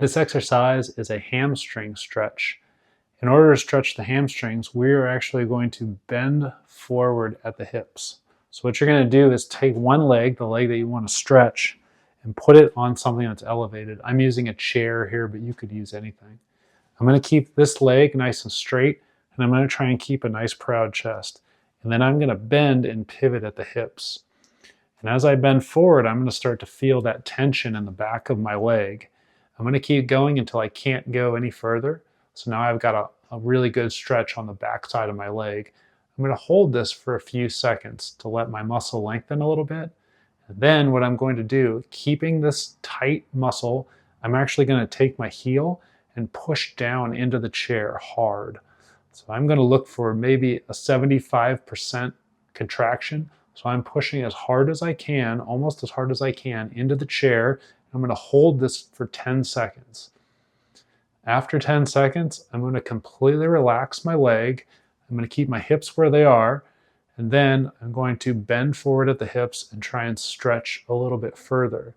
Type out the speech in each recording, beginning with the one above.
This exercise is a hamstring stretch. In order to stretch the hamstrings, we are actually going to bend forward at the hips. So what you're going to do is take one leg, the leg that you want to stretch, and put it on something that's elevated. I'm using a chair here, but you could use anything. I'm going to keep this leg nice and straight, and I'm going to try and keep a nice proud chest. And then I'm going to bend and pivot at the hips. And as I bend forward, I'm going to start to feel that tension in the back of my leg. I'm going to keep going until I can't go any further. So now I've got a really good stretch on the back side of my leg. I'm going to hold this for a few seconds to let my muscle lengthen a little bit. And then what I'm going to do, keeping this tight muscle, I'm actually going to take my heel and push down into the chair hard. So I'm going to look for maybe a 75% contraction. So I'm pushing as hard as I can, almost as hard as I can, into the chair. I'm going to hold this for 10 seconds. After 10 seconds, I'm going to completely relax my leg. I'm going to keep my hips where they are, and then I'm going to bend forward at the hips and try and stretch a little bit further.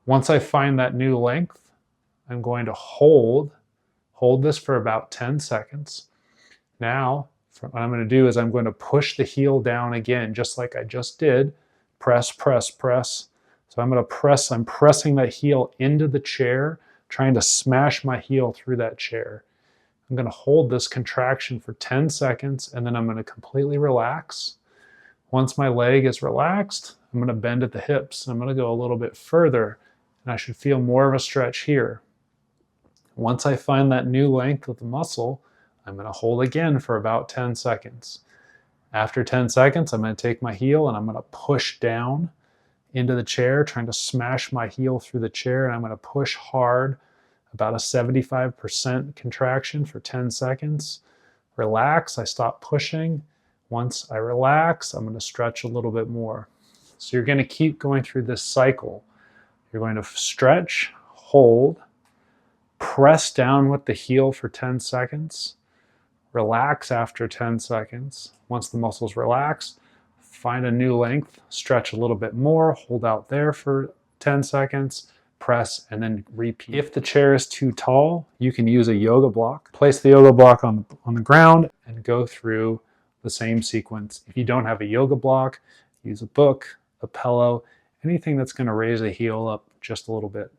Once I find that new length, I'm going to hold this for about 10 seconds. Now, what I'm going to do is I'm going to push the heel down again, just like I just did. Press, press, press. So I'm pressing that heel into the chair, trying to smash my heel through that chair. I'm going to hold this contraction for 10 seconds, and then I'm going to completely relax. Once my leg is relaxed, I'm going to bend at the hips. I'm going to go a little bit further, and I should feel more of a stretch here. Once I find that new length of the muscle, I'm going to hold again for about 10 seconds. After 10 seconds, I'm going to take my heel and I'm going to push down into the chair, trying to smash my heel through the chair, and I'm going to push hard, about a 75% contraction for 10 seconds. Relax, I stop pushing. Once I relax, I'm going to stretch a little bit more. So you're going to keep going through this cycle. You're going to stretch, hold, press down with the heel for 10 seconds, relax after 10 seconds. Once the muscles relax, find a new length, stretch a little bit more, hold out there for 10 seconds, press, and then repeat. If the chair is too tall, you can use a yoga block. Place the yoga block on the ground and go through the same sequence. If you don't have a yoga block, use a book, a pillow, anything that's going to raise the heel up just a little bit.